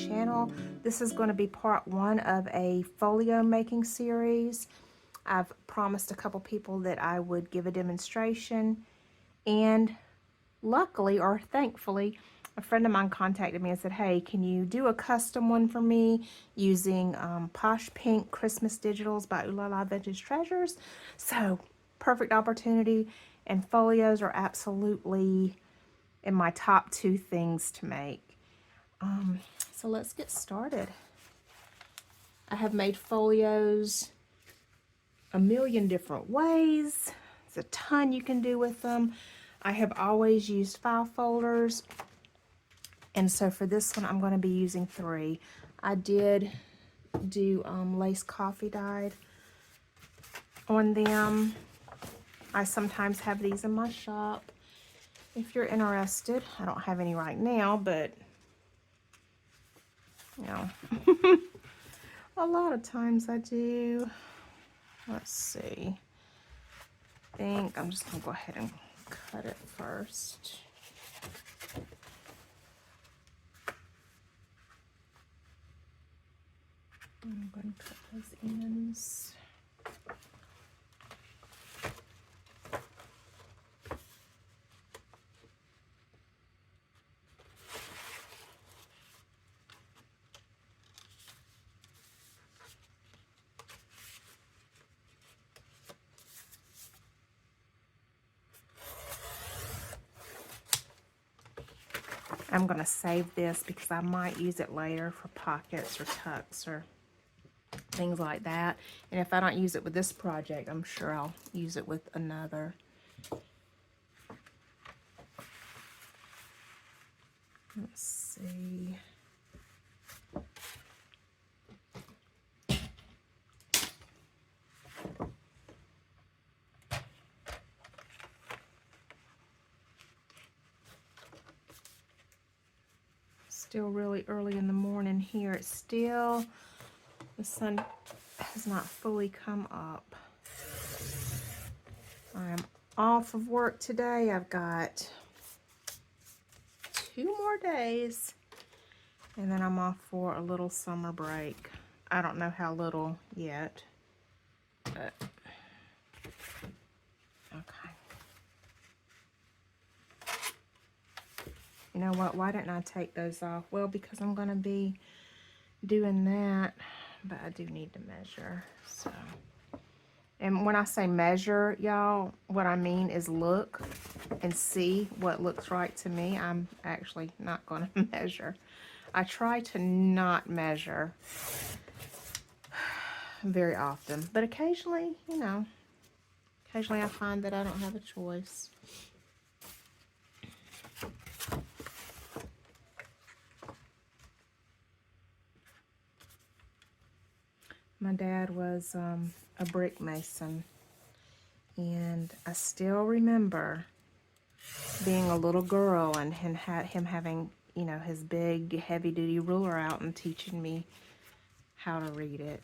channel. This is going to be part 1 of a folio making series. I've promised a couple people that I would give a demonstration, and luckily or thankfully a friend of mine contacted me and said, hey, can you do a custom one for me using Posh Pink Christmas Digitals by Ooh La La Vintage Treasures. So perfect opportunity, and folios are absolutely in my top 2 things to make. So let's get started. I have made folios a million different ways. There's a ton you can do with them. I have always used file folders, and so for this one I'm going to be using 3. I did do lace coffee dyed on them. I sometimes have these in my shop if you're interested. I don't have any right now, but you know, a lot of times I do. Let's see. I think I'm just going to go ahead and cut it first. I'm going to cut those ends. I'm going to save this because I might use it later for pockets or tucks or things like that. And if I don't use it with this project, I'm sure I'll use it with another. Let's see. Still really early in the morning here. It's still, the sun has not fully come up. I am off of work today. I've got 2 more days, and then I'm off for a little summer break. I don't know how little yet, but okay. You know what? Why didn't I take those off? Well, because I'm going to be doing that, but I do need to measure. So, and when I say measure, y'all, what I mean is look and see what looks right to me. I'm actually not going to measure. I try to not measure very often, but occasionally, you know, occasionally I find that I don't have a choice. My dad was a brick mason, and I still remember being a little girl and him having, you know, his big heavy-duty ruler out and teaching me how to read it.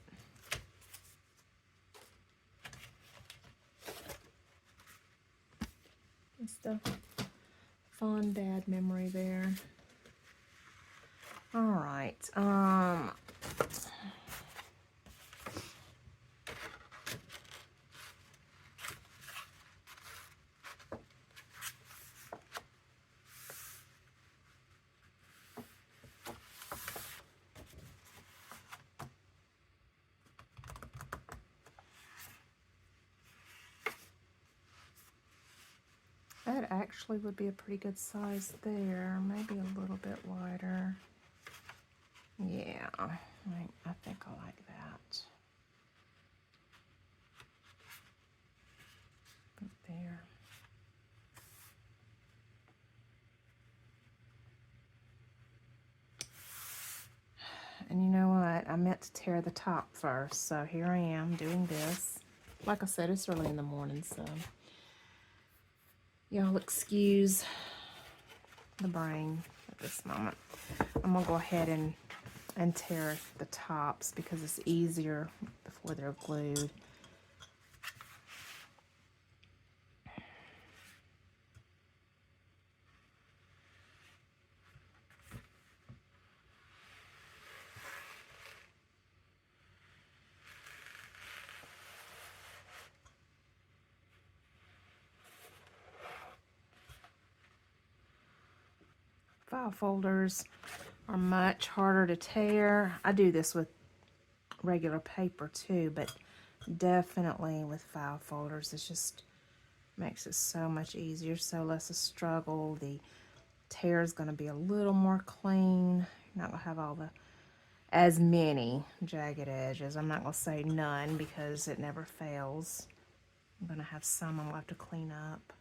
Just a fond dad memory there. All right. That actually would be a pretty good size there. Maybe a little bit wider. Yeah, I think I like that. Right there. And you know what? I meant to tear the top first, so here I am doing this. Like I said, it's early in the morning, so y'all excuse the brain at this moment. I'm gonna go ahead and tear the tops because it's easier before they're glued. file folders are much harder to tear. I do this with regular paper too, but definitely with file folders, it just makes it so much easier, so less a struggle. The tear is going to be a little more clean. You're not going to have as many jagged edges. I'm not going to say none because it never fails. I'm going to have some I'll have to clean up,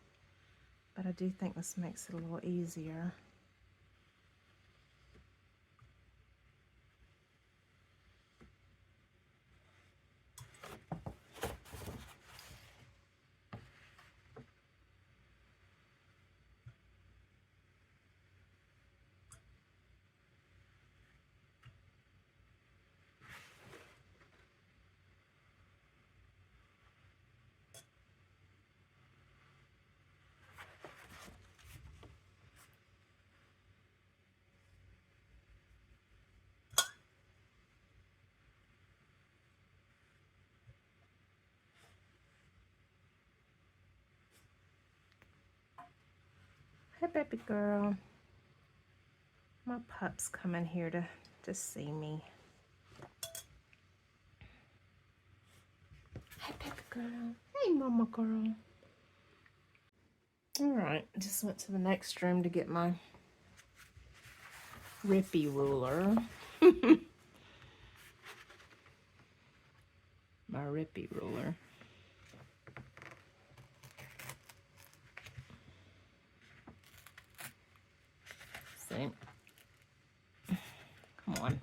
but I do think this makes it a little easier. Hey, baby girl. My pup's coming here to see me. Hey, baby girl. Hey, mama girl. Alright, just went to the next room to get my rippy ruler. My rippy ruler. See? Come on.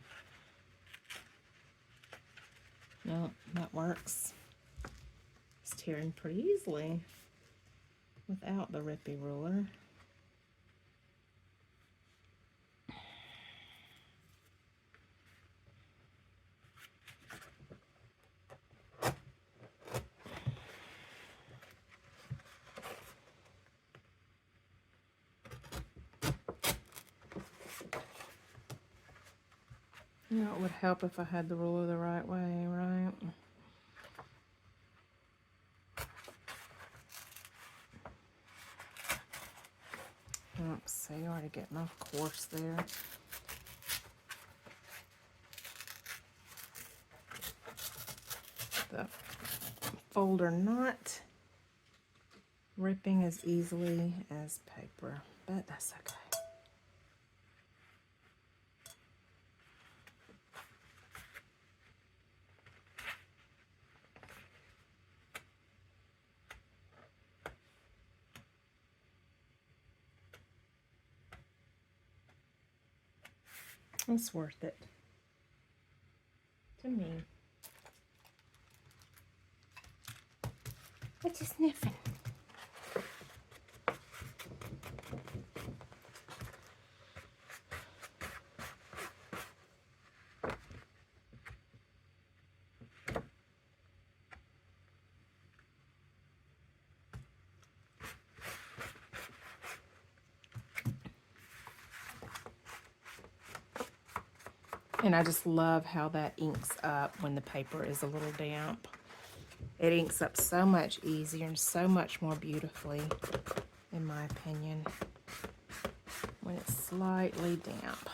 No, that works. It's tearing pretty easily without the rippy ruler. You know, it would help if I had the ruler the right way, right? Oops, see, you're already getting off course there. The folder not ripping as easily as paper, but that's okay. It's worth it to me. What you sniffing? And I just love how that inks up when the paper is a little damp. It inks up so much easier and so much more beautifully, in my opinion, when it's slightly damp.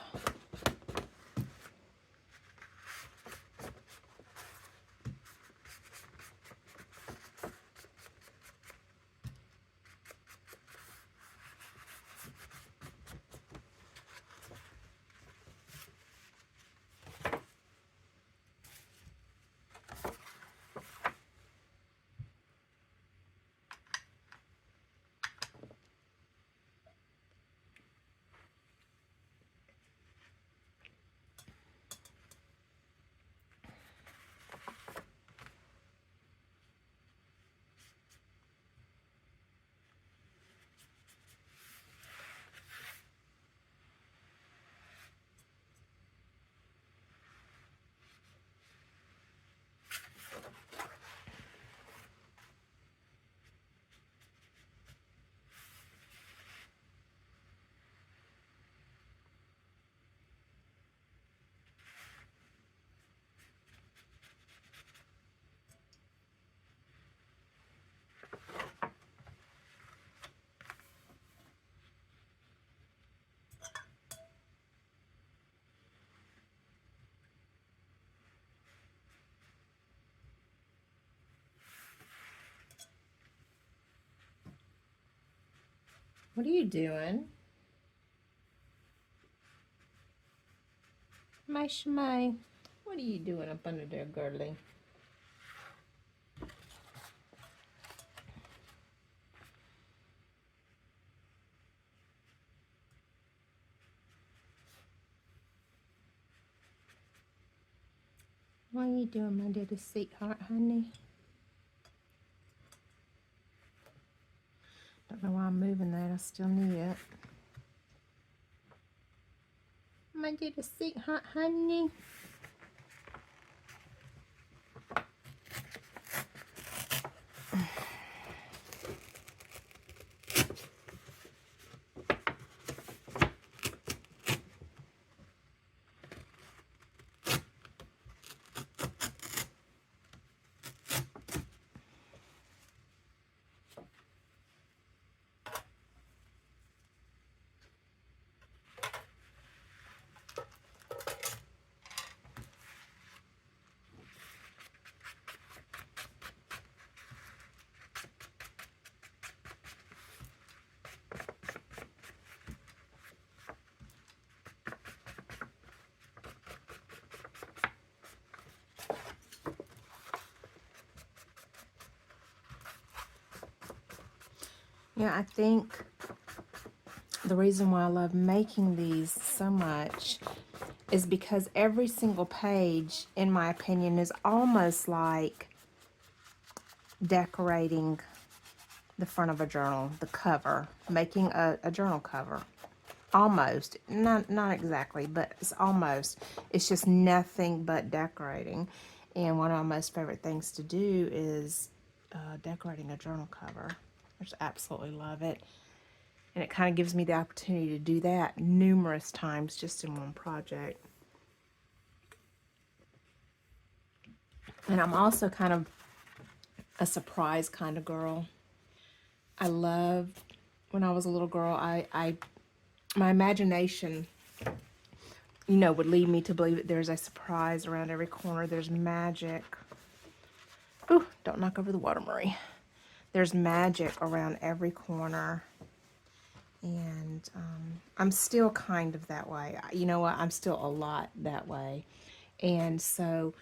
What are you doing? My Shmai, what are you doing up under there, girly? What are you doing, my little sweetheart, honey? Don't know why I'm moving that. I still need it. My little sweetheart, honey. Yeah, I think the reason why I love making these so much is because every single page, in my opinion, is almost like decorating the front of a journal, the cover, making a journal cover. Almost, not exactly, but it's almost. It's just nothing but decorating. And one of my most favorite things to do is decorating a journal cover. I just absolutely love it. And it kind of gives me the opportunity to do that numerous times just in one project. And I'm also kind of a surprise kind of girl. I love, when I was a little girl, my imagination, would lead me to believe that there's a surprise around every corner. There's magic. Ooh, don't knock over the water, Marie. There's magic around every corner. And I'm still kind of that way. You know what? I'm still a lot that way. And so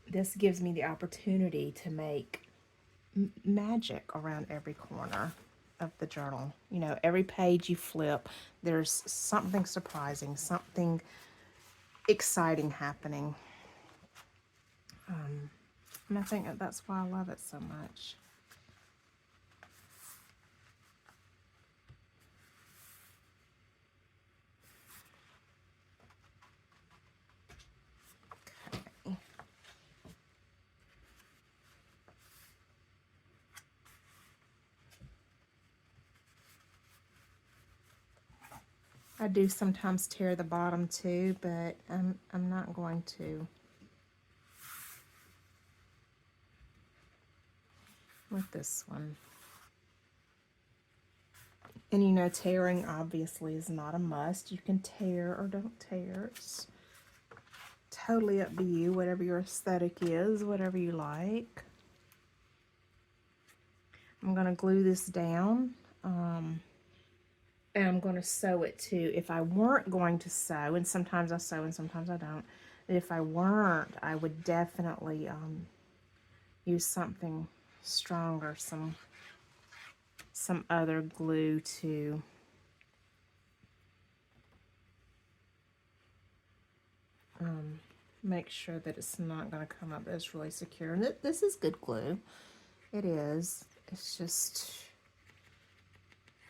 this gives me the opportunity to make magic around every corner of the journal. Every page you flip, there's something surprising, something exciting happening. And I think that's why I love it so much. Okay. I do sometimes tear the bottom too, but I'm not going to with this one. And tearing obviously is not a must. You can tear or don't tear. It's totally up to you, whatever your aesthetic is, whatever you like. I'm going to glue this down. And I'm going to sew it too. If I weren't going to sew, and sometimes I sew and sometimes I don't, but if I weren't, I would definitely use something stronger, some other glue to make sure that it's not going to come up. It's really secure. And this is good glue. It is. It's just,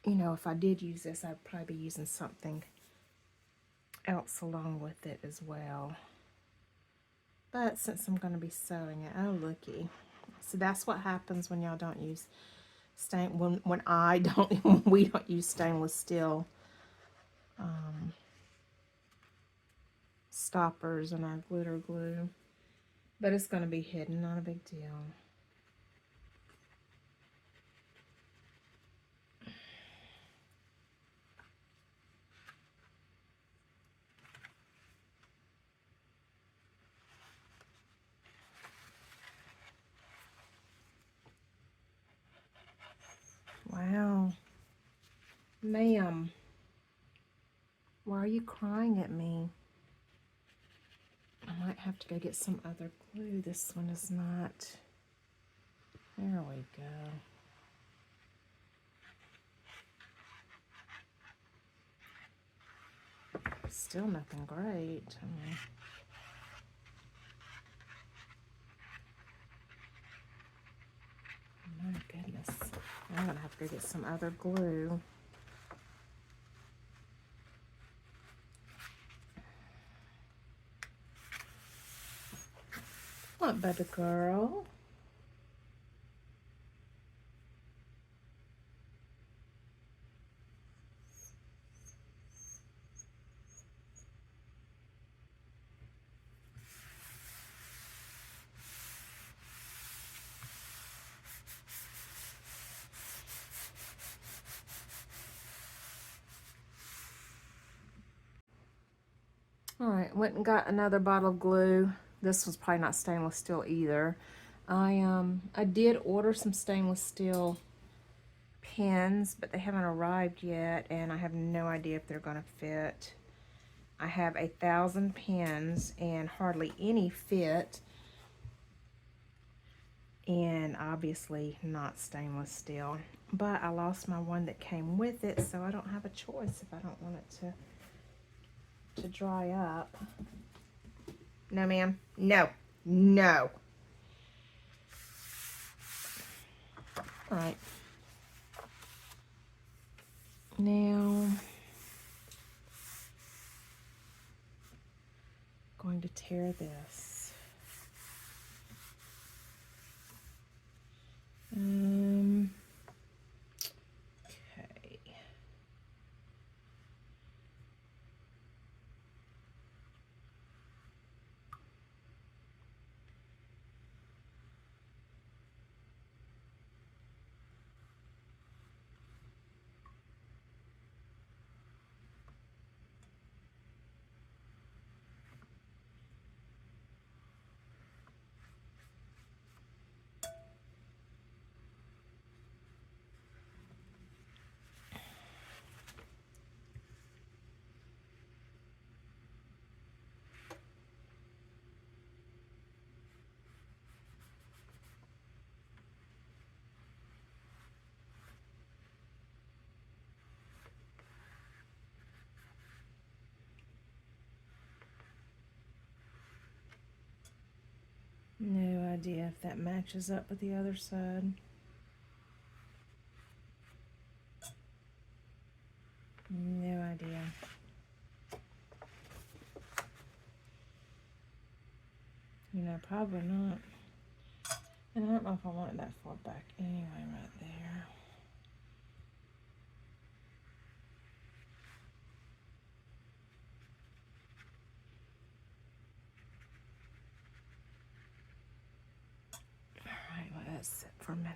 if I did use this, I'd probably be using something else along with it as well. But since I'm going to be sewing it, oh looky. So that's what happens when y'all don't use when I don't, when we don't use stainless steel stoppers in our glitter glue. But it's going to be hidden, not a big deal. Wow. Ma'am, why are you crying at me? I might have to go get some other glue. This one is not. There we go. Still nothing great. My goodness. I'm going to have to go get some other glue. What, baby girl? Alright, went and got another bottle of glue. This was probably not stainless steel either. I did order some stainless steel pins, but they haven't arrived yet, and I have no idea if they're gonna fit. I have 1,000 pins and hardly any fit, and obviously not stainless steel. But I lost my one that came with it, so I don't have a choice if I don't want it to dry up. No, ma'am. No. No. All right. Now, I'm going to tear this. Okay. No idea if that matches up with the other side. No idea. You know, probably not. And I don't know if I want it that far back anyway, right there. All right, let that sit for a minute.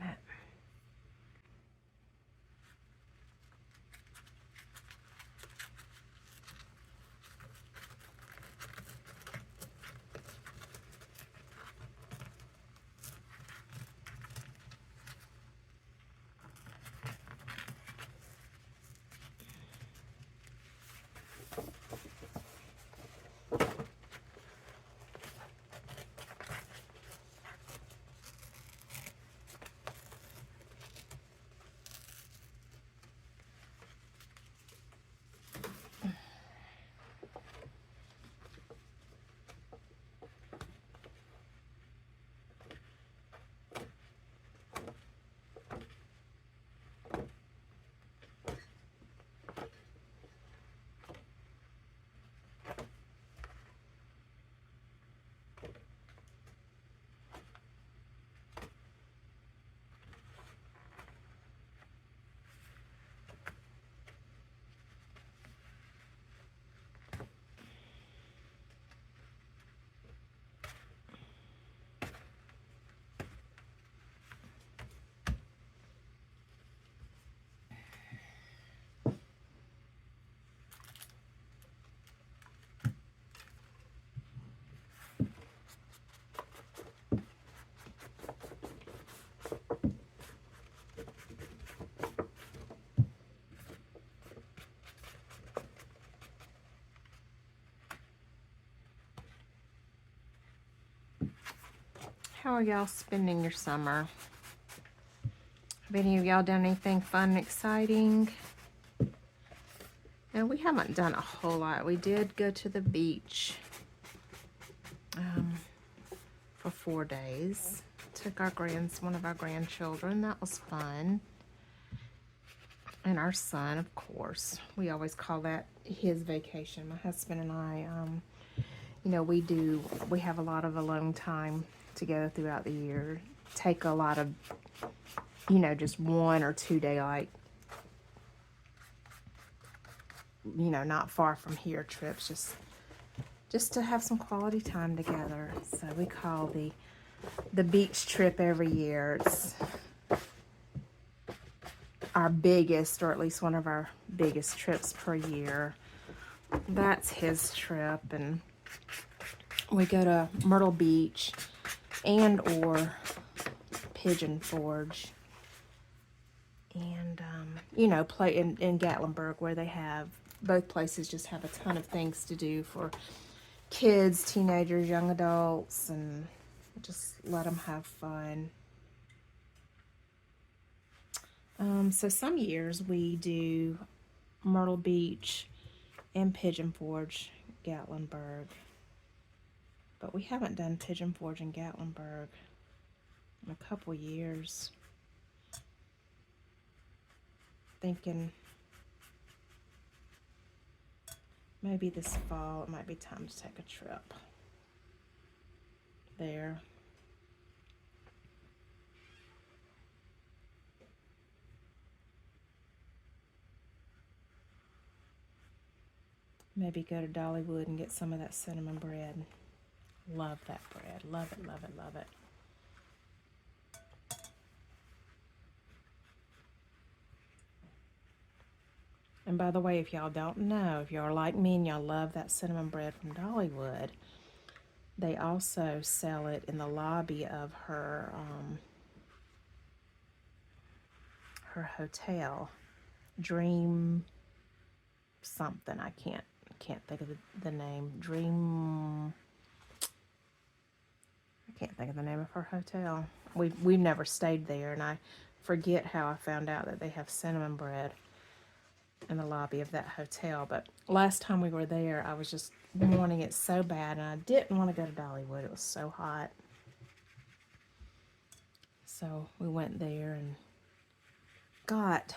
how are y'all spending your summer? Have any of y'all done anything fun and exciting? No, we haven't done a whole lot. We did go to the beach for 4 days. Took one of our grandchildren. That was fun. And our son, of course. We always call that his vacation. My husband and I, you know, we have a lot of alone time together throughout the year. Take a lot of, you know, just 1 or 2 day, like, you know, not far from here trips, just to have some quality time together. So we call the beach trip every year. It's our biggest, or at least one of our biggest trips per year. That's his trip, and we go to Myrtle Beach and or Pigeon Forge, and you know, play in Gatlinburg, where they have, both places just have a ton of things to do for kids, teenagers, young adults, and just let them have fun. So some years we do Myrtle Beach and Pigeon Forge, Gatlinburg. But we haven't done Pigeon Forge and Gatlinburg in a couple years. Thinking maybe this fall it might be time to take a trip there. Maybe go to Dollywood and get some of that cinnamon bread. Love that bread. Love it, love it, love it. And by the way, if y'all don't know, if y'all are like me and y'all love that cinnamon bread from Dollywood, they also sell it in the lobby of her her hotel, Dream something. I can't think of the name. I can't think of the name of her hotel. We've never stayed there, and I forget how I found out that they have cinnamon bread in the lobby of that hotel. But last time we were there, I was just wanting it so bad, and I didn't want to go to Dollywood. It was so hot. So we went there and got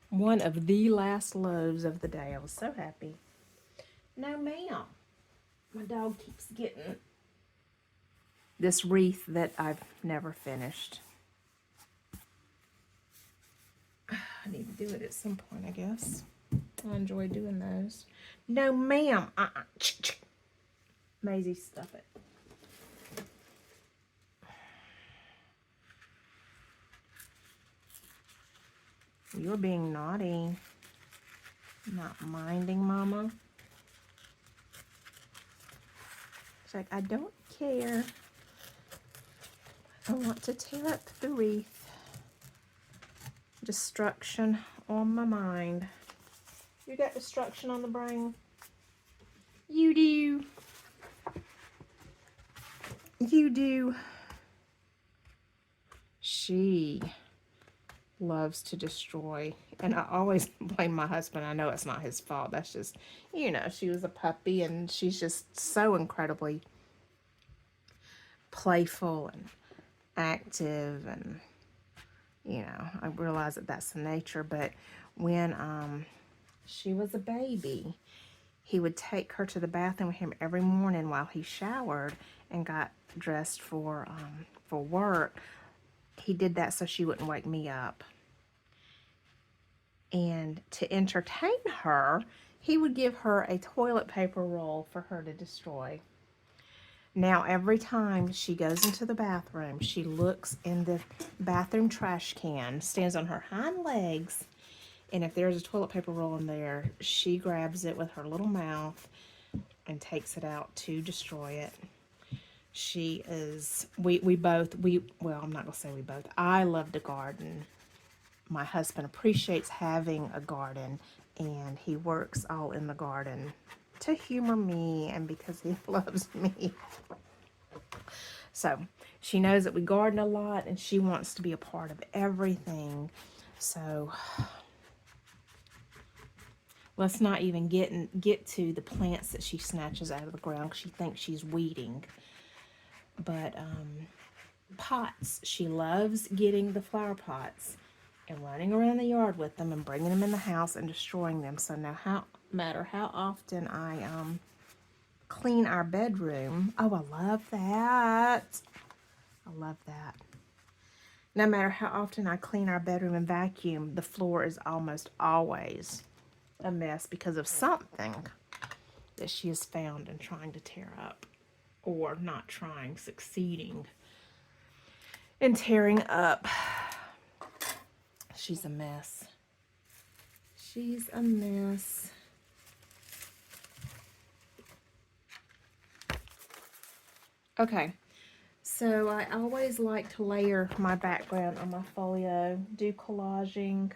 one of the last loaves of the day. I was so happy. No, ma'am. My dog keeps getting this wreath that I've never finished. I need to do it at some point, I guess. I enjoy doing those. No, ma'am. Maisie, stuff it. You're being naughty. Not minding, Mama. She's like, I don't care. I want to tear up the wreath. Destruction on my mind. You got destruction on the brain? You do. You do. She loves to destroy, and I always blame my husband. I know it's not his fault. That's just, you know, she was a puppy, and she's just so incredibly playful and active, and you know, I realize that that's the nature. But when she was a baby, he would take her to the bathroom with him every morning while he showered and got dressed for work. He did that so she wouldn't wake me up. And to entertain her, he would give her a toilet paper roll for her to destroy. Now, every time she goes into the bathroom, she looks in the bathroom trash can, stands on her hind legs, and if there's a toilet paper roll in there, she grabs it with her little mouth and takes it out to destroy it. She is, well, I'm not going to say we both. I love to garden. My husband appreciates having a garden, and he works all in the garden to humor me and because he loves me. So she knows that we garden a lot and she wants to be a part of everything. So let's not even get to the plants that she snatches out of the ground because she thinks she's weeding. But pots, she loves getting the flower pots and running around the yard with them and bringing them in the house and destroying them. So no matter how often I clean our bedroom, oh, I love that. I love that. No matter how often I clean our bedroom and vacuum, the floor is almost always a mess because of something that she has found and trying to tear up, or not trying, succeeding in tearing up. She's a mess. She's a mess. Okay, so I always like to layer my background on my folio, do collaging.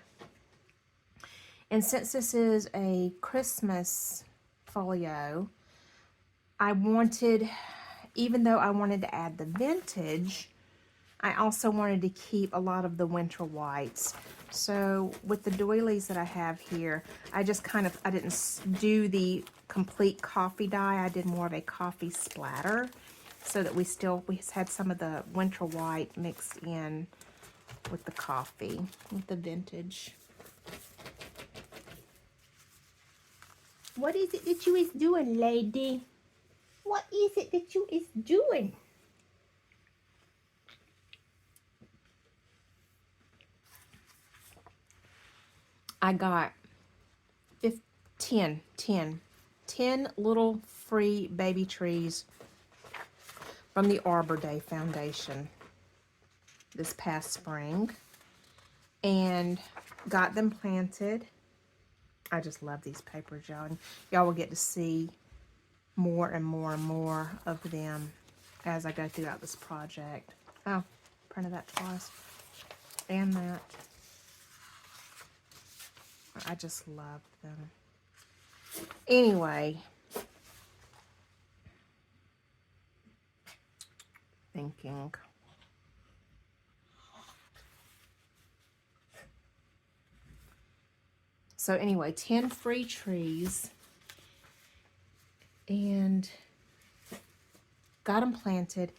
And since this is a Christmas folio, I wanted, even though I wanted to add the vintage, I also wanted to keep a lot of the winter whites. So with the doilies that I have here, I just I didn't do the complete coffee dye. I did more of a coffee splatter so that we had some of the winter white mixed in with the coffee, with the vintage. What is it that you is doing, lady? What is it that you is doing? I got 10 little free baby trees from the Arbor Day Foundation this past spring and got them planted. I just love these papers, y'all. Y'all will get to see more and more and more of them as I go throughout this project. Oh, printed that twice. And that. I just love them. Anyway, thinking. So anyway, 10 free trees and got them planted.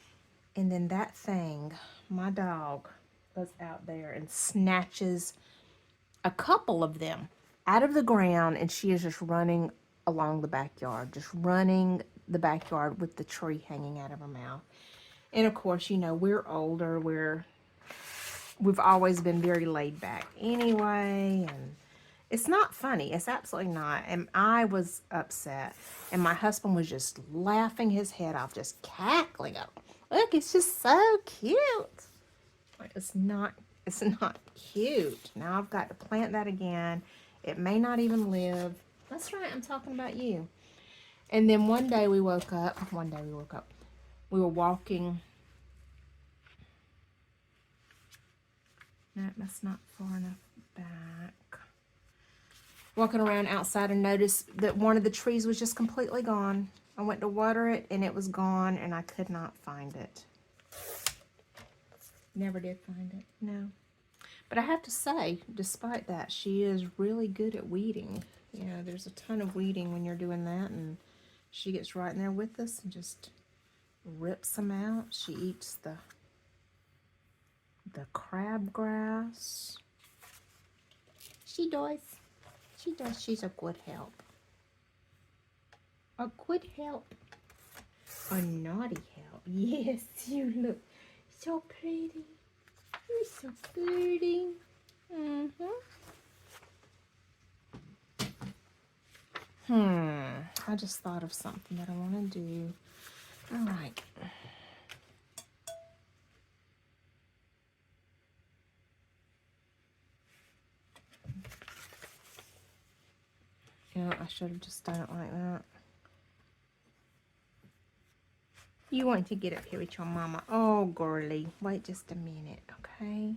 And then that thing, my dog, goes out there and snatches a couple of them out of the ground, and she is just running along the backyard, just running the backyard with the tree hanging out of her mouth. And of course, you know, we're older, we've always been very laid back anyway, and it's not funny. It's absolutely not. And I was upset, and my husband was just laughing his head off, just cackling. Look, it's just so cute. It's not cute. Now I've got to plant that again. It may not even live. That's right, I'm talking about you. And then one day we woke up. We were walking. No, that's not far enough back. Walking around outside and noticed that one of the trees was just completely gone. I went to water it and it was gone and I could not find it. Never did find it, no. But I have to say, despite that, she is really good at weeding. You know, there's a ton of weeding when you're doing that, and she gets right in there with us and just rips them out. She eats the crabgrass. She does. She does. She's a good help. A good help. A naughty help. Yes, you look so pretty. You're so pretty. I just thought of something that I want to do. All right. Yeah, I should have just done it like that. You want to get up here with your mama. Oh, girly. Wait just a minute, okay?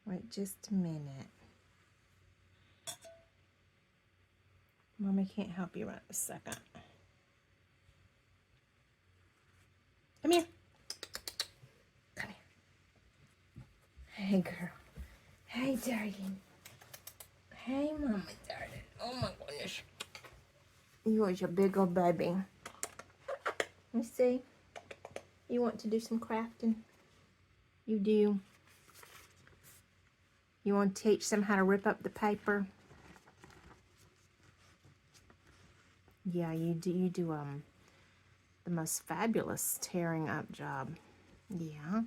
Wait just a minute. Mommy can't help you right this second. Come here. Come here. Hey, girl. Hey, darling. Hey, Mama, darling. Oh, my goodness. You are your big old baby. Let's see. You want to do some crafting? You do. You want to teach them how to rip up the paper? Yeah, you do. You do the most fabulous tearing up job. Yeah.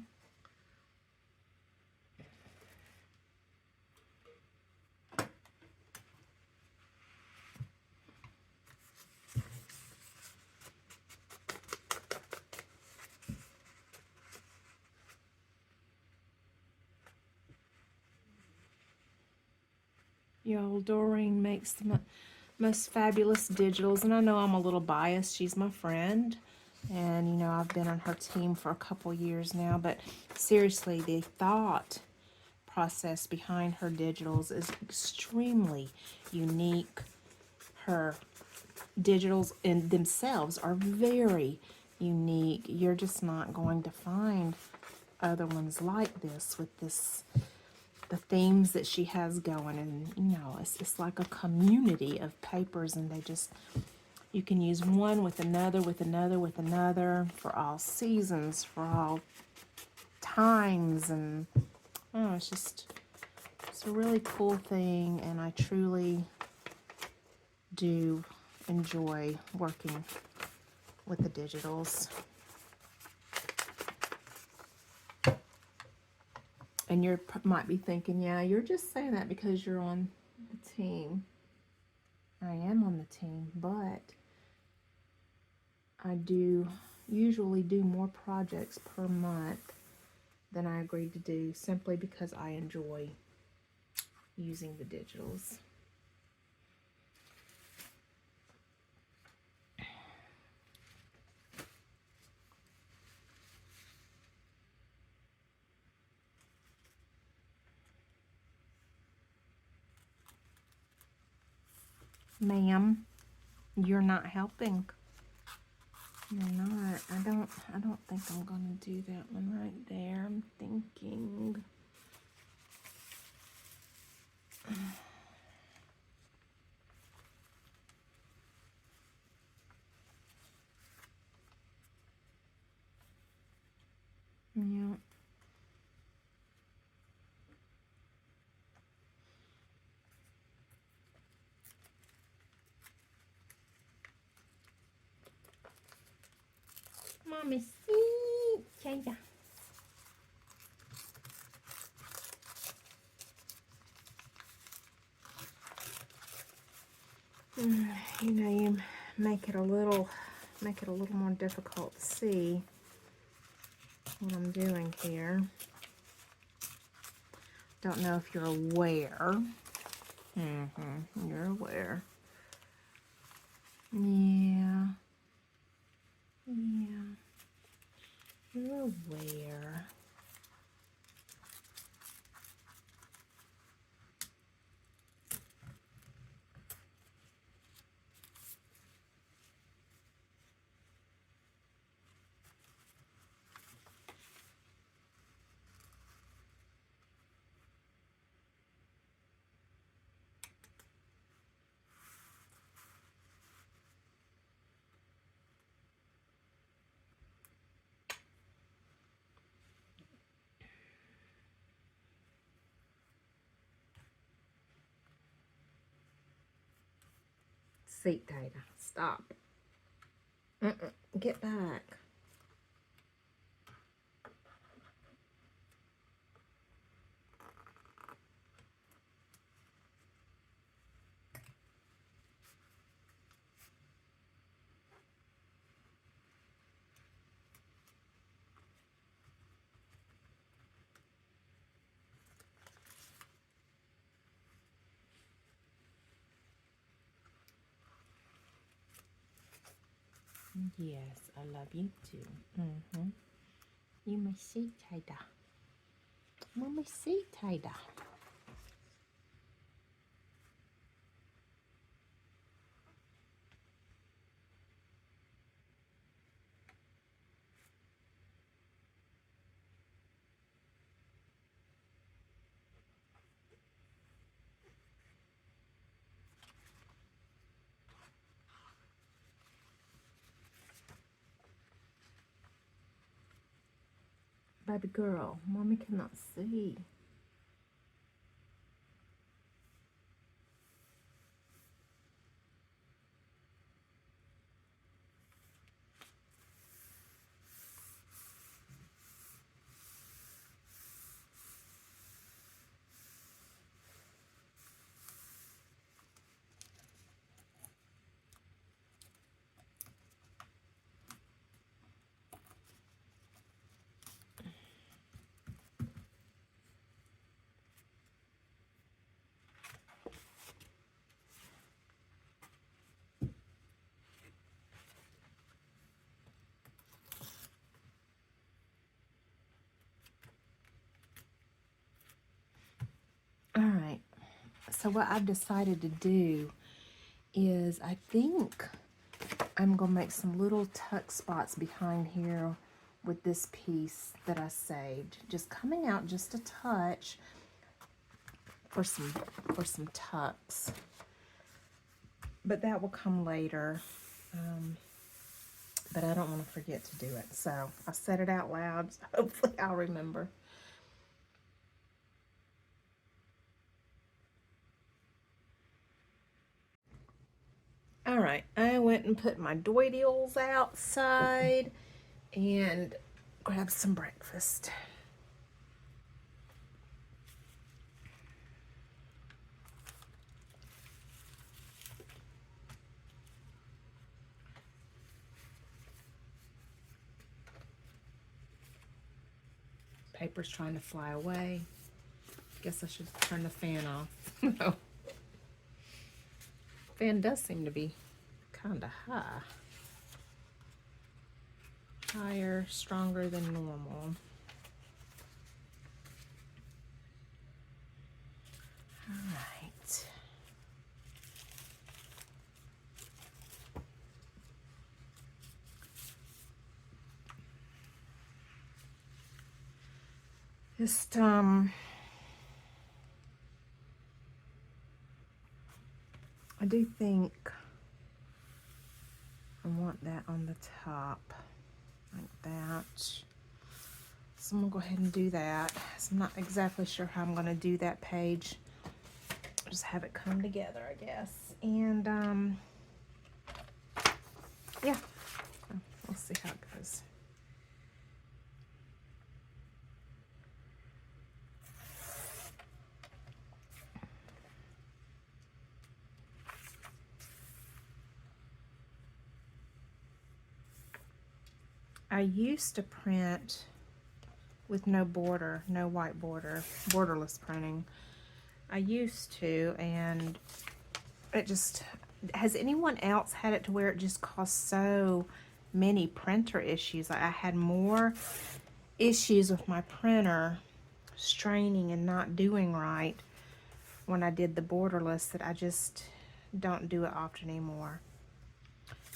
Y'all, Doreen makes the most fabulous digitals, and I know I'm a little biased. She's my friend, and you know I've been on her team for a couple years now, but seriously, the thought process behind her digitals is extremely unique. Her digitals in themselves are very unique. You're just not going to find other ones like this with the themes that she has going, and you know it's like a community of papers, and they just, you can use one with another with another with another for all seasons, for all times, and oh, it's a really cool thing, and I truly do enjoy working with the digitals. And you might be thinking, yeah, you're just saying that because you're on the team. I am on the team, but I do usually do more projects per month than I agreed to do, simply because I enjoy using the digitals. Ma'am, you're not helping. You're not. I don't think I'm gonna do that one right there. I'm thinking. Yeah. Mommy, see, Jada. You know, you make it a little more difficult to see what I'm doing here. Don't know if you're aware. You're aware. Yeah. Yeah. You're aware. Seat data. Stop. Get back. Yes, I love you too. You my seat data. Mommy seat data. Baby girl, mommy cannot see. All right, so what I've decided to do is I think I'm gonna make some little tuck spots behind here with this piece that I saved, just coming out just a touch for some tucks, but that will come later. But I don't want to forget to do it, so I said it out loud, so hopefully I'll remember. All right, I went and put my doilies outside and grabbed some breakfast. Paper's trying to fly away. Guess I should turn the fan off. No. Fan does seem to be kind of high. Higher, stronger than normal. All right. Just, I do think I want that on the top, like that. So I'm gonna go ahead and do that. So I'm not exactly sure how I'm gonna do that page. Just have it come together, I guess. And, yeah, so we'll see how it goes. I used to print with no border, no white border, borderless printing. I used to, and it just, has anyone else had it to where it just caused so many printer issues? Like I had more issues with my printer straining and not doing right when I did the borderless that I just don't do it often anymore.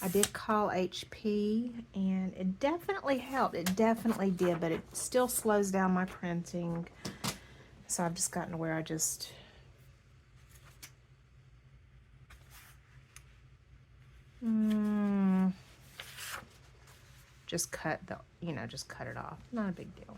I did call HP and it definitely helped. It definitely did, but it still slows down my printing. So I've just gotten to where I just cut the, just cut it off. Not a big deal.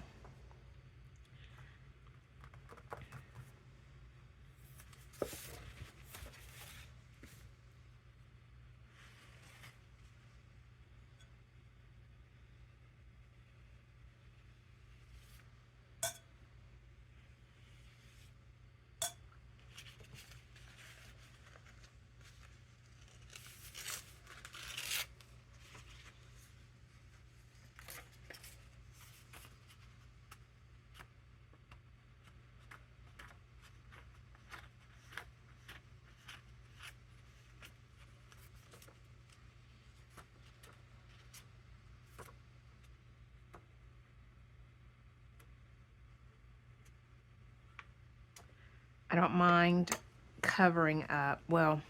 I don't mind covering up. Well,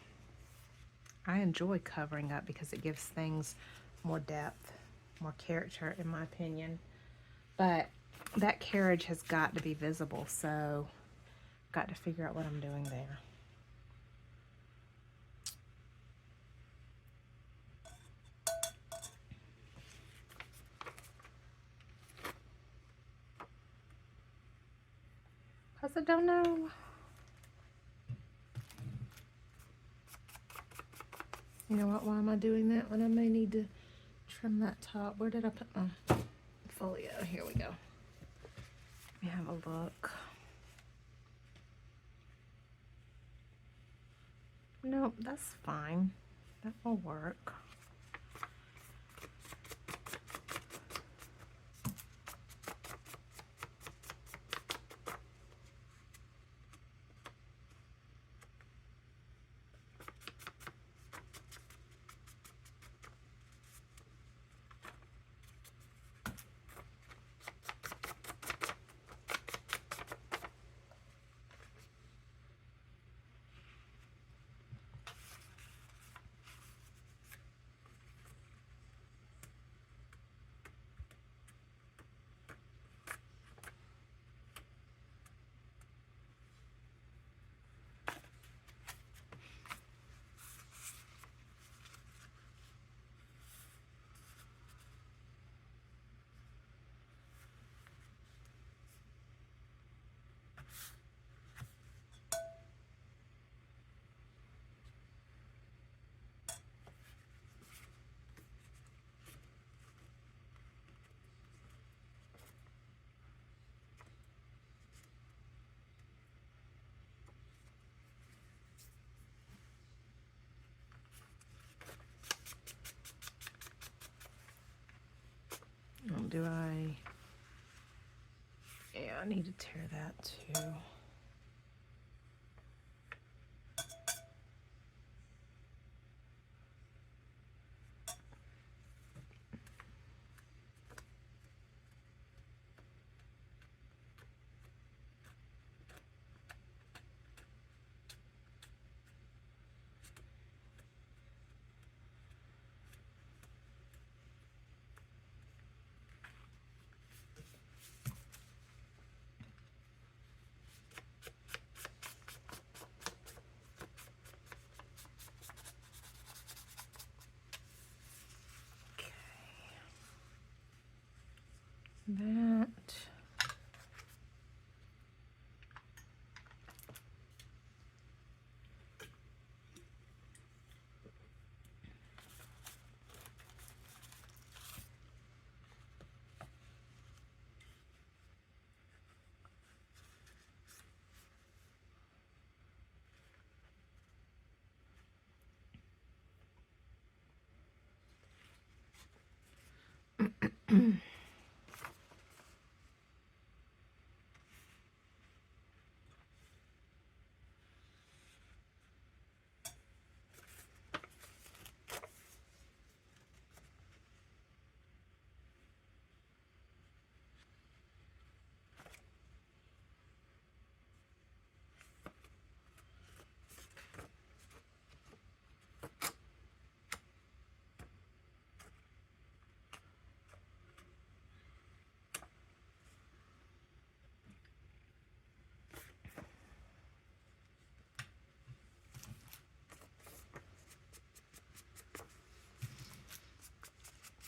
I enjoy covering up because it gives things more depth, more character, in my opinion. But that carriage has got to be visible, so I've got to figure out what I'm doing there. because I don't know. You know what, why am I doing that when I may need to trim that top? Where did I put my folio? Here we go. Let me have a look. Nope, that's fine. That will work. Do I? Yeah, I need to tear that too. That.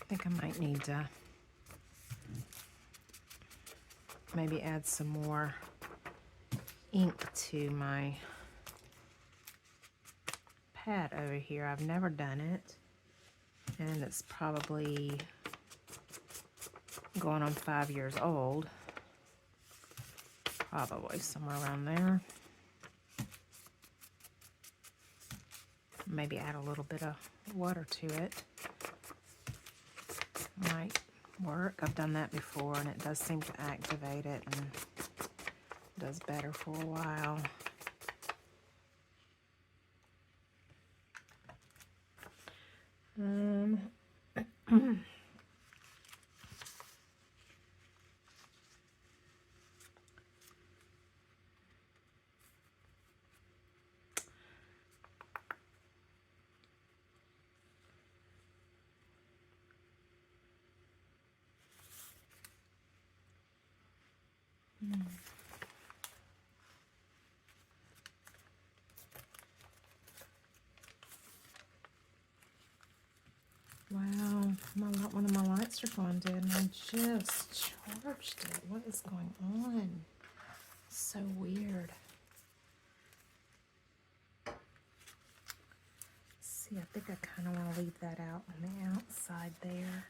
I think I might need to maybe add some more ink to my pad over here. I've never done it, and it's probably going on 5 years old. Probably somewhere around there. Maybe add a little bit of water to it. Might work. I've done that before, and it does seem to activate it and does better for a while. Wow, one of my lights are going dead, and I just charged it. What is going on? So weird. See, I think I kind of want to leave that out on the outside there.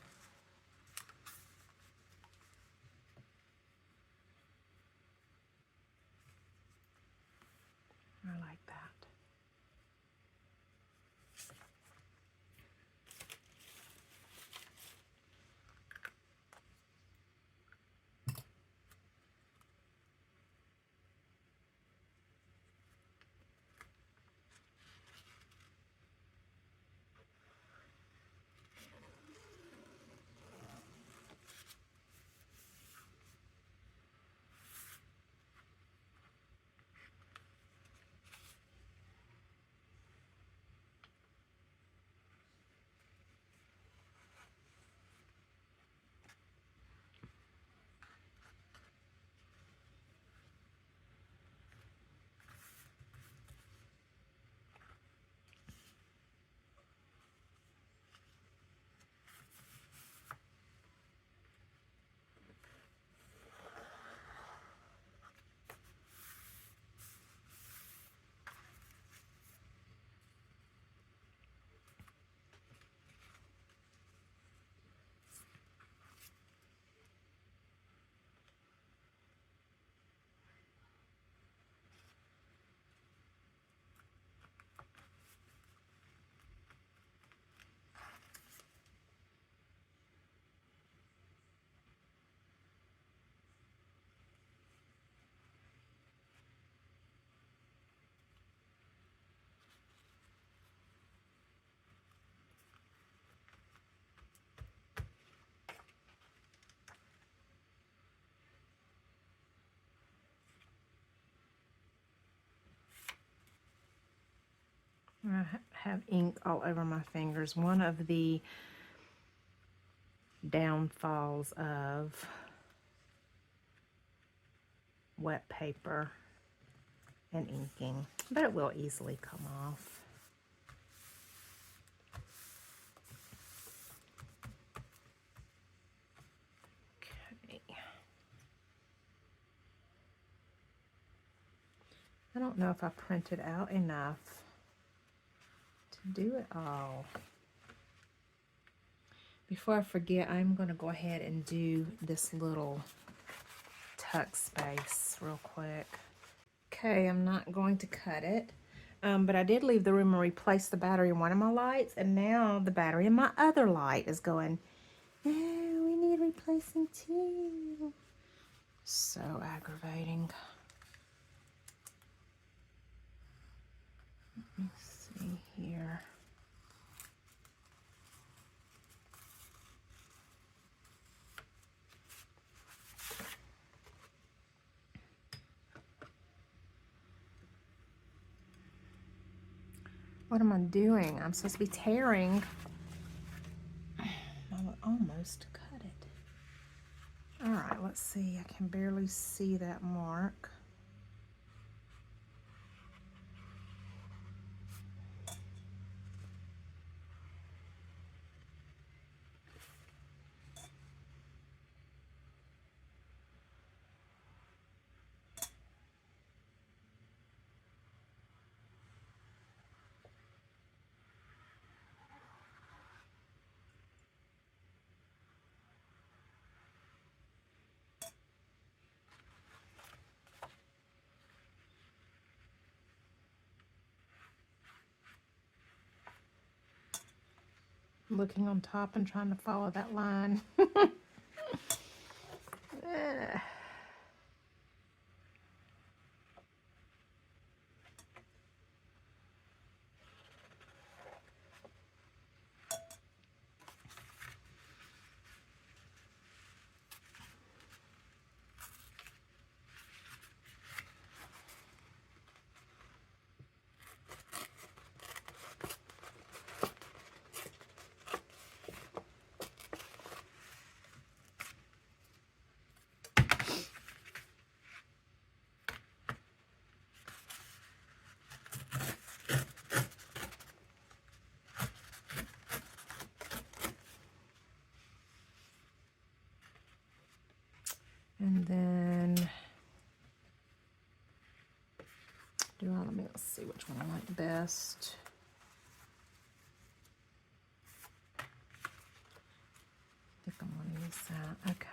I like that. I have ink all over my fingers. One of the downfalls of wet paper and inking, but it will easily come off. Okay. I don't know if I printed out enough to do it all. Before I forget, I'm going to go ahead and do this little tuck space real quick. Okay, I'm not going to cut it, but I did leave the room and replace the battery in one of my lights, and now the battery in my other light is going, "No, we need replacing too." So aggravating. Let me see here. What am I doing? I'm supposed to be tearing. I would almost cut it. All right, let's see. I can barely see that mark. Looking on top and trying to follow that line. And then Let's see which one I like best. I think I'm going to use that. Okay.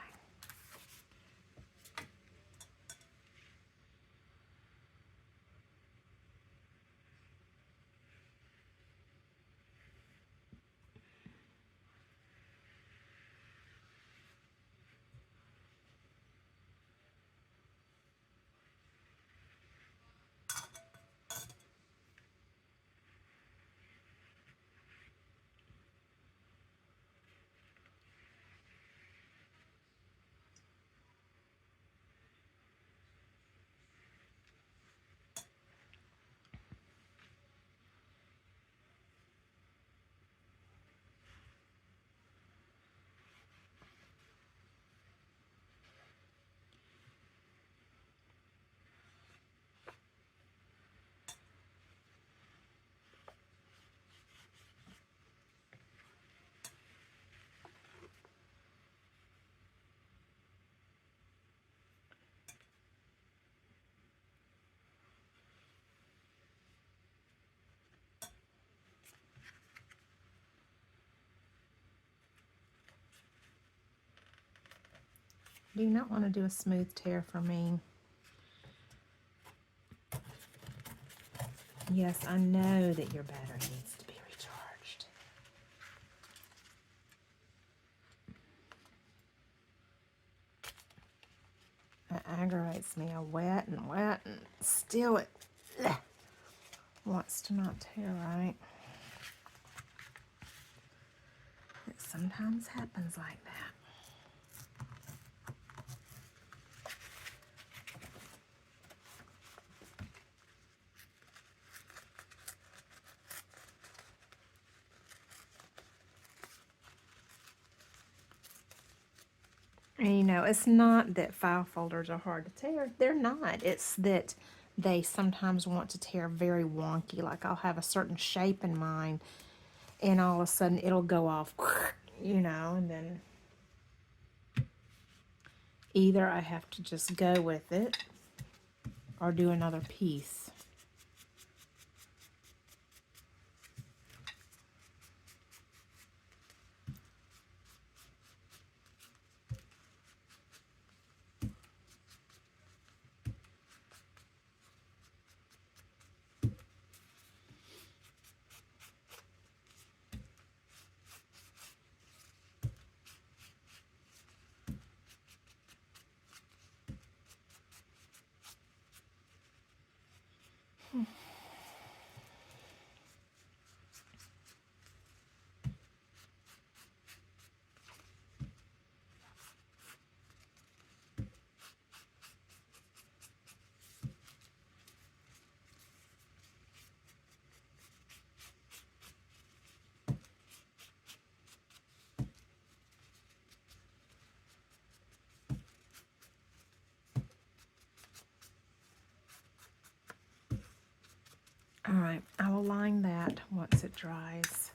Do you not want to do a smooth tear for me? Yes, I know that your battery needs to be recharged. That aggravates me. I wet and still it wants to not tear right. It sometimes happens like that. And you know, it's not that file folders are hard to tear. They're not. It's that they sometimes want to tear very wonky. Like I'll have a certain shape in mind and all of a sudden it'll go off, you know, and then either I have to just go with it or do another piece. All right, I will line that once it dries.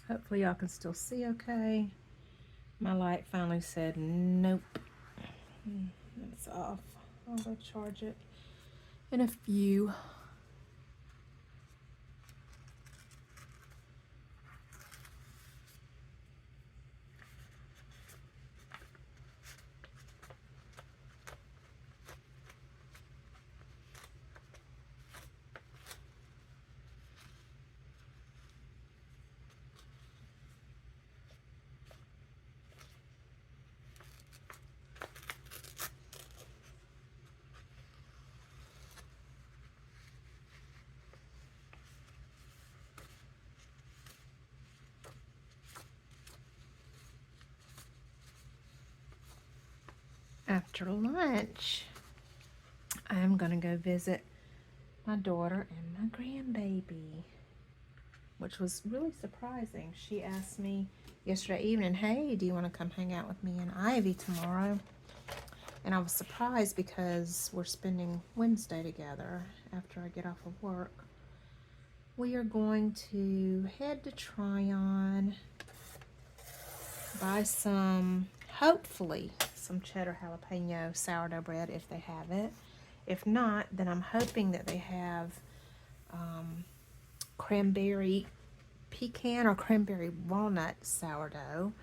Hopefully y'all can still see okay. My light finally said nope. It's off. I'll go charge it in a few. after lunch, I'm going to go visit my daughter and my grandbaby, which was really surprising. She asked me yesterday evening, hey, do you want to come hang out with me and Ivy tomorrow? And I was surprised because we're spending Wednesday together after I get off of work. We are going to head to Tryon, buy some, hopefully, some cheddar jalapeno sourdough bread if they have it. If not, then I'm hoping that they have cranberry pecan or cranberry walnut sourdough.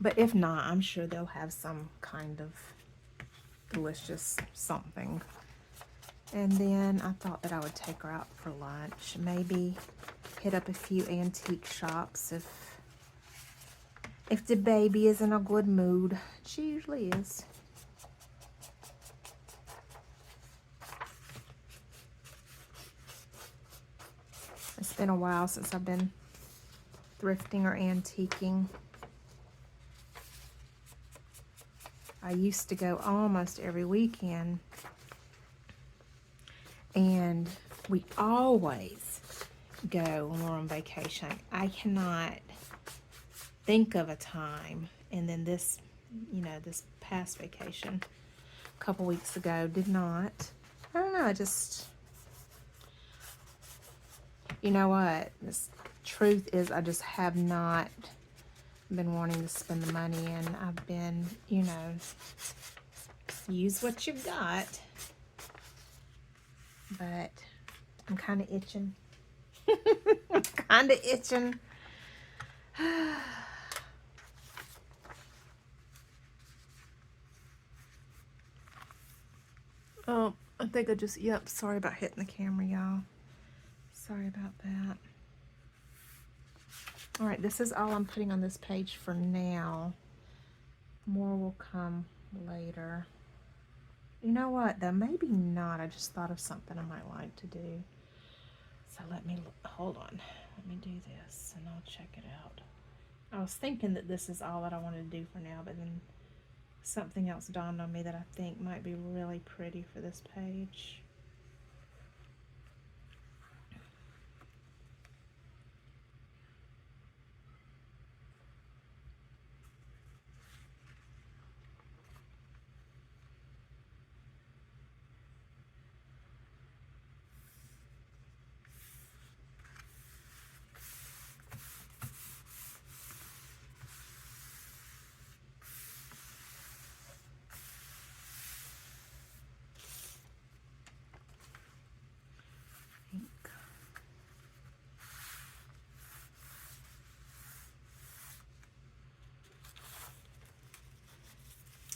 But if not, I'm sure they'll have some kind of delicious something. And then I thought that I would take her out for lunch. Maybe hit up a few antique shops if the baby is in a good mood. She usually is. It's been a while since I've been thrifting or antiquing. I used to go almost every weekend, and we always go when we're on vacation. I cannot think of a time, and then this past vacation a couple weeks ago did not. I don't know, I just, you know what, this truth is I just have not been wanting to spend the money, and I've been, use what you've got. But I'm kind of itching. I'm kind of itching. Oh, I think I just, yep, sorry about hitting the camera, y'all. Sorry about that. All right, this is all I'm putting on this page for now. More will come later. You know what, though? Maybe not. I just thought of something I might like to do. So let me, hold on. Let me do this, and I'll check it out. I was thinking that this is all that I wanted to do for now, but then something else dawned on me that I think might be really pretty for this page.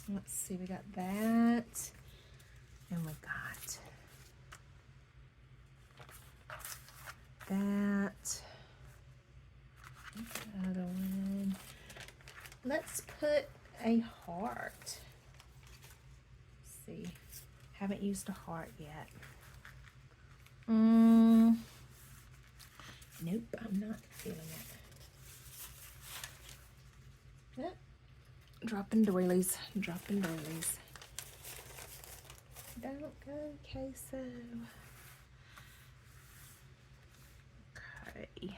Let's see, we got that, and we got that. Other one. Let's put a heart. Let's see, haven't used a heart yet. Nope, I'm not feeling it. Yep. Dropping doilies, dropping doilies. Don't go, queso. Okay.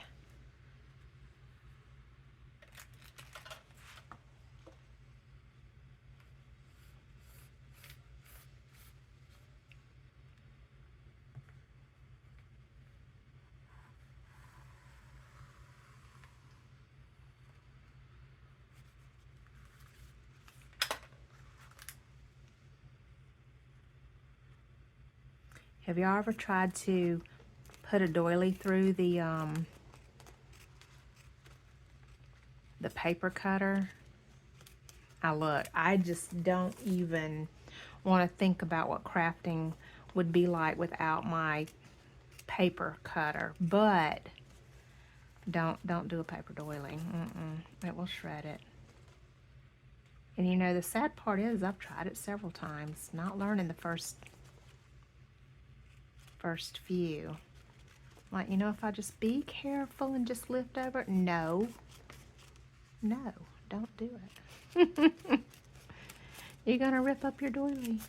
Have y'all ever tried to put a doily through the paper cutter? I just don't even want to think about what crafting would be like without my paper cutter. But don't do a paper doily. It will shred it. And you know, the sad part is I've tried it several times, not learning the first few. Like, you know, if I just be careful and just lift over. No, Don't do it. You're going to rip up your doily.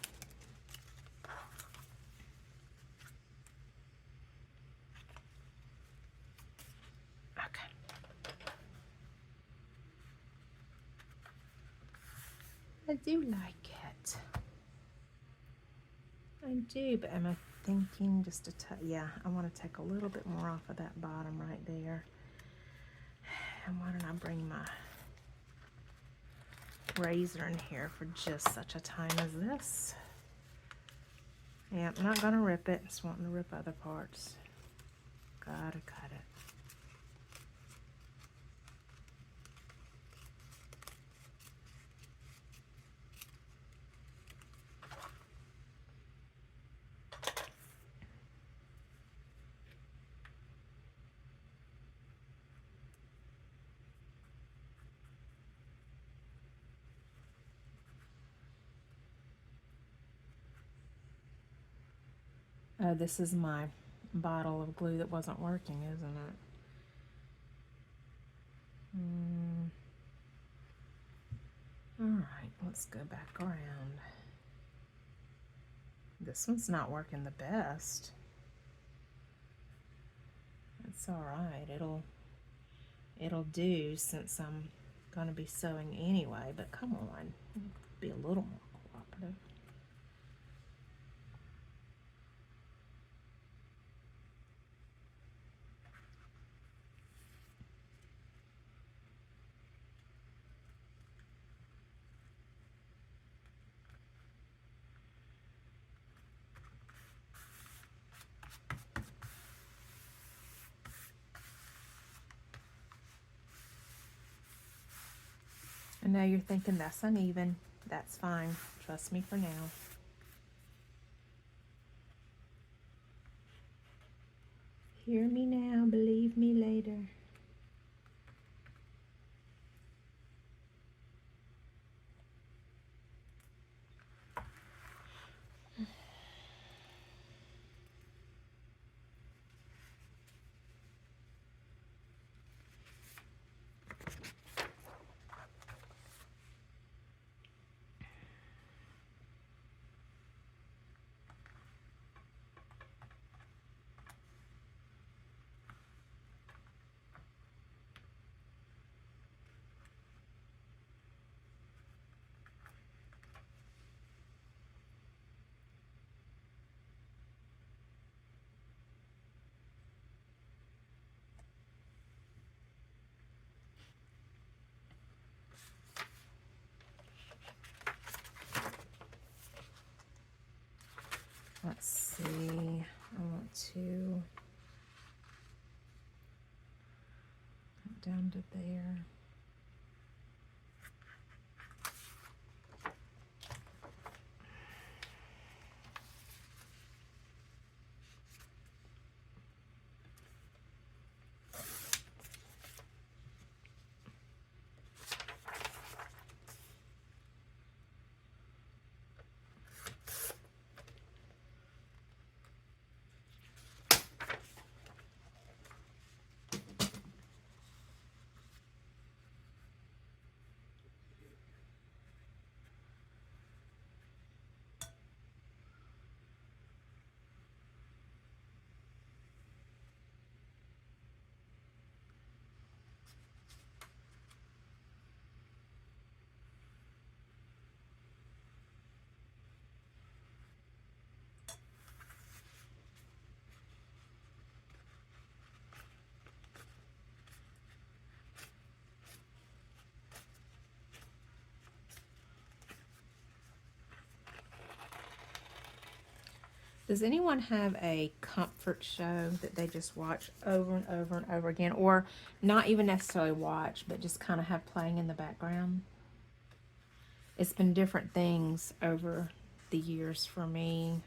Okay. I do like it. I do, but am I thinking just a touch? Yeah, I want to take a little bit more off of that bottom right there. And why don't I bring my razor in here for just such a time as this? Yeah, I'm not gonna rip it. Just wanting to rip other parts. Gotta cut it. Oh, this is my bottle of glue that wasn't working, isn't it? Alright, let's go back around. This one's not working the best. It's alright, it'll do since I'm gonna be sewing anyway, but come on, be a little more cooperative. I know you're thinking that's uneven. That's fine. Trust me for now. Hear me now, believe me later. Let's see, I want to down to there. Does anyone have a comfort show that they just watch over and over and over again, or not even necessarily watch, but just kind of have playing in the background? It's been different things over the years for me.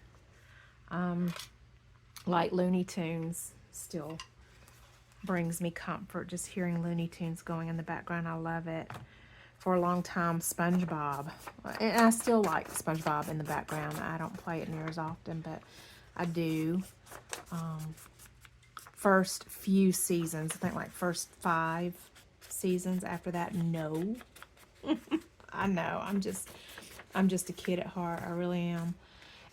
Like Looney Tunes still brings me comfort, just hearing Looney Tunes going in the background. I love it. For a long time, SpongeBob. And I still like SpongeBob in the background. I don't play it near as often, but I do. First few seasons, I think like first 5 seasons. After that, no. I know, I'm just a kid at heart. I really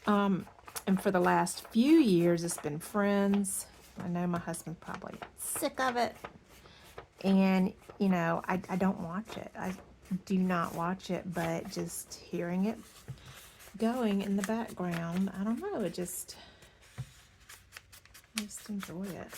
am. And for the last few years, it's been Friends. I know my husband's probably sick of it. And, you know, I don't watch it. I do not watch it, but just hearing it going in the background, I don't know, I just enjoy it.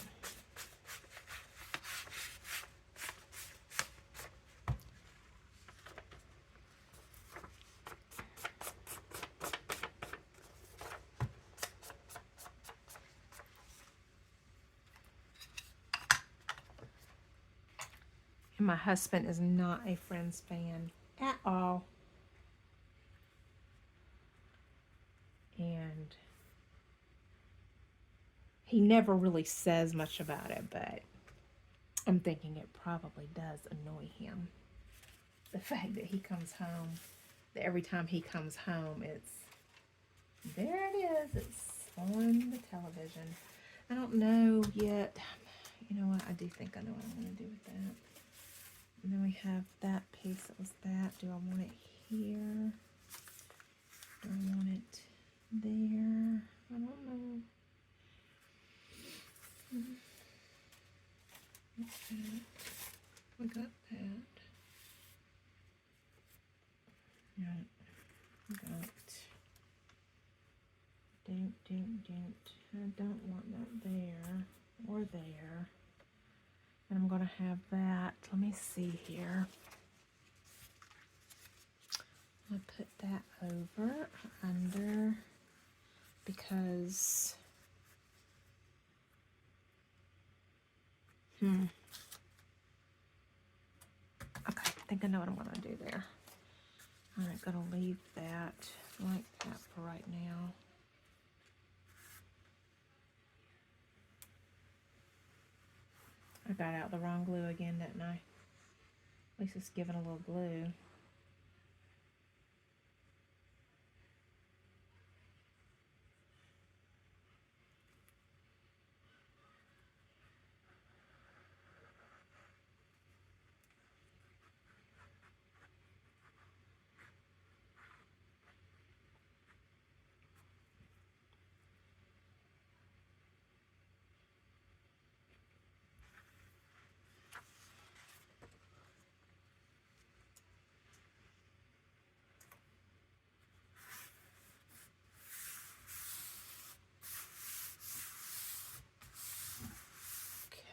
And my husband is not a Friends fan at all. And he never really says much about it, but I'm thinking it probably does annoy him. The fact that he comes home, that every time he comes home, there it is, it's on the television. I don't know yet. You know what, I do think I know what I'm going to do with that. And then we have that piece that was that. Do I want it here? Do I want it there? I don't know. Okay. We got that. Right. We got don't. I don't want that there or there. And I'm going to have that. Let me see here. I'll put that over, under, because okay, I think I know what I'm going to do there. All right, going to leave that like that for right now. I got out the wrong glue again, didn't I? At least it's giving a little glue.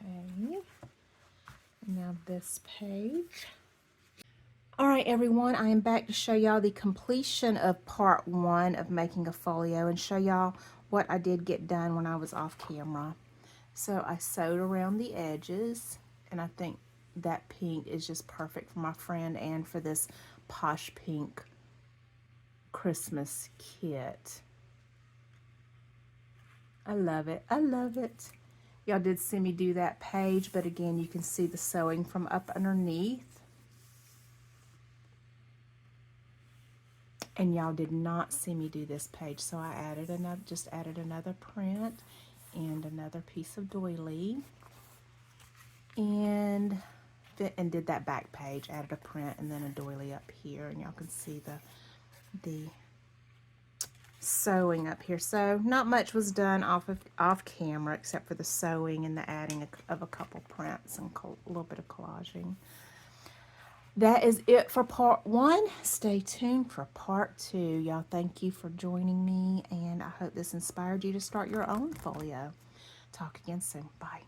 Okay, now this page. All right, everyone, I am back to show y'all the completion of part 1 of making a folio and show y'all what I did get done when I was off camera. So I sewed around the edges, and I think that pink is just perfect for my friend and for this Posh Pink Christmas kit. I love it. I love it. Y'all did see me do that page, but again, you can see the sewing from up underneath. And y'all did not see me do this page, so I added another, just added another print and another piece of doily, and did that back page, added a print and then a doily up here, and y'all can see the sewing up here. So not much was done off camera except for the sewing and the adding of a couple prints and a little bit of collaging. That is it for part 1. Stay tuned for part 2. Y'all, thank you for joining me, and I hope this inspired you to start your own folio. Talk again soon. Bye.